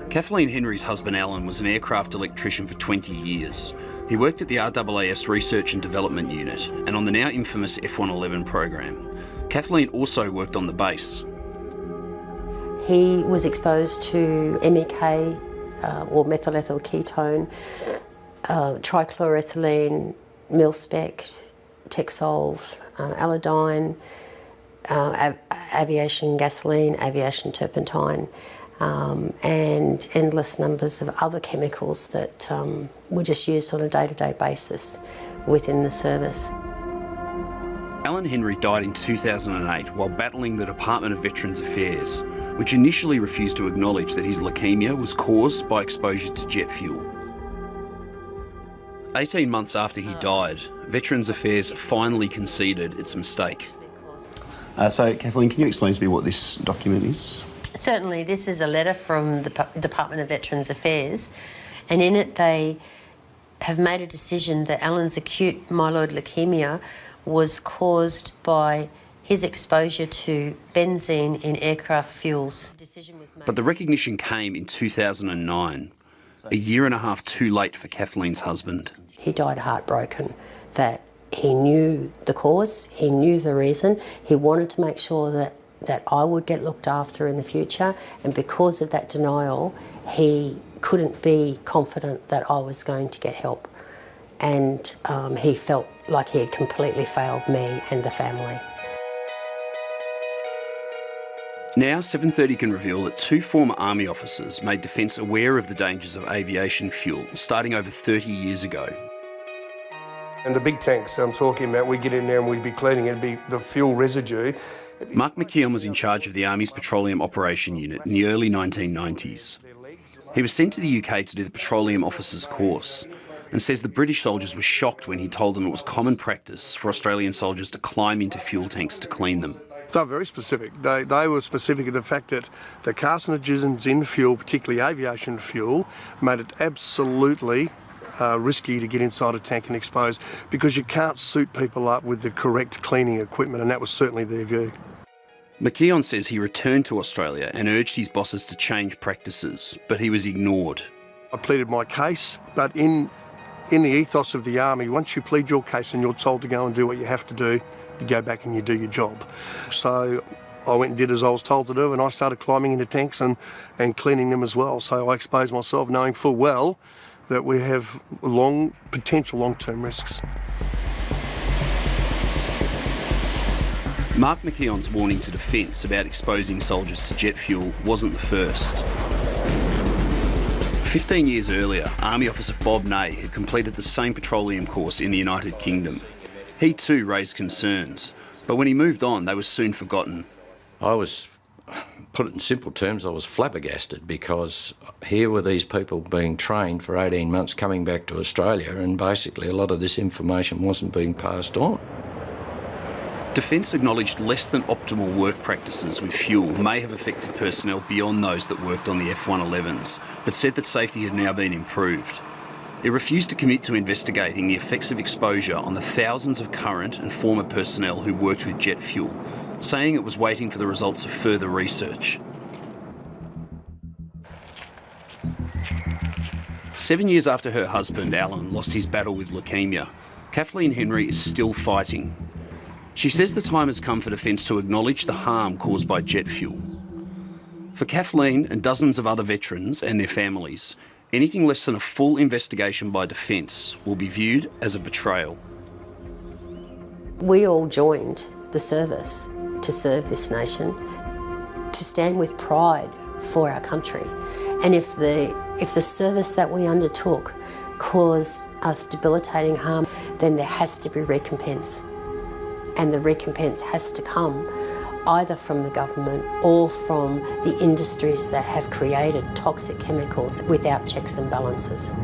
Kathleen Henry's husband Alan was an aircraft electrician for 20 years. He worked at the RAAS Research and Development Unit and on the now infamous F111 program. Kathleen also worked on the base. He was exposed to MEK, or methylethyl ketone, trichloroethylene, mil-spec, Texolve, Allodyne, aviation gasoline, aviation turpentine, and endless numbers of other chemicals that were just used on a day-to-day basis within the service. Alan Henry died in 2008 while battling the Department of Veterans Affairs, which initially refused to acknowledge that his leukaemia was caused by exposure to jet fuel. 18 months after he died, Veterans Affairs finally conceded its mistake. So, Kathleen, can you explain to me what this document is? Certainly, this is a letter from the Department of Veterans Affairs, and in it they have made a decision that Alan's acute myeloid leukaemia was caused by his exposure to benzene in aircraft fuels. But the recognition came in 2009, a year and a half too late for Kathleen's husband. He died heartbroken that he knew the cause, he knew the reason, he wanted to make sure that I would get looked after in the future, and because of that denial, he couldn't be confident that I was going to get help. And he felt like he had completely failed me and the family. Now 730 can reveal that two former Army officers made Defence aware of the dangers of aviation fuel starting over 30 years ago. And the big tanks I'm talking about, we get in there and we'd be cleaning, it'd be the fuel residue. Mark McKeon was in charge of the Army's Petroleum Operation Unit in the early 1990s. He was sent to the UK to do the Petroleum Officers course and says the British soldiers were shocked when he told them it was common practice for Australian soldiers to climb into fuel tanks to clean them. They were very specific. They were specific in the fact that the carcinogens in fuel, particularly aviation fuel, made it absolutely risky to get inside a tank and expose, because you can't suit people up with the correct cleaning equipment, and that was certainly their view. McKeon says he returned to Australia and urged his bosses to change practices, but he was ignored. I pleaded my case, but in the ethos of the Army, once you plead your case and you're told to go and do what you have to do, you go back and you do your job. So I went and did as I was told to do, and I started climbing into tanks and cleaning them as well. So I exposed myself knowing full well that we have potential long-term risks. Mark McKeon's warning to Defence about exposing soldiers to jet fuel wasn't the first. 15 years earlier, Army officer Bob Ney had completed the same petroleum course in the United Kingdom. He too raised concerns, but when he moved on, they were soon forgotten. Put it in simple terms, I was flabbergasted, because here were these people being trained for 18 months coming back to Australia, and basically a lot of this information wasn't being passed on. Defence acknowledged less than optimal work practices with fuel may have affected personnel beyond those that worked on the F111s, but said that safety had now been improved. It refused to commit to investigating the effects of exposure on the thousands of current and former personnel who worked with jet fuel, saying it was waiting for the results of further research. 7 years after her husband, Alan, lost his battle with leukaemia, Kathleen Henry is still fighting. She says the time has come for Defence to acknowledge the harm caused by jet fuel. For Kathleen and dozens of other veterans and their families, anything less than a full investigation by Defence will be viewed as a betrayal. We all joined the service to serve this nation, to stand with pride for our country. And if the service that we undertook caused us debilitating harm, then there has to be recompense. And the recompense has to come either from the government or from the industries that have created toxic chemicals without checks and balances.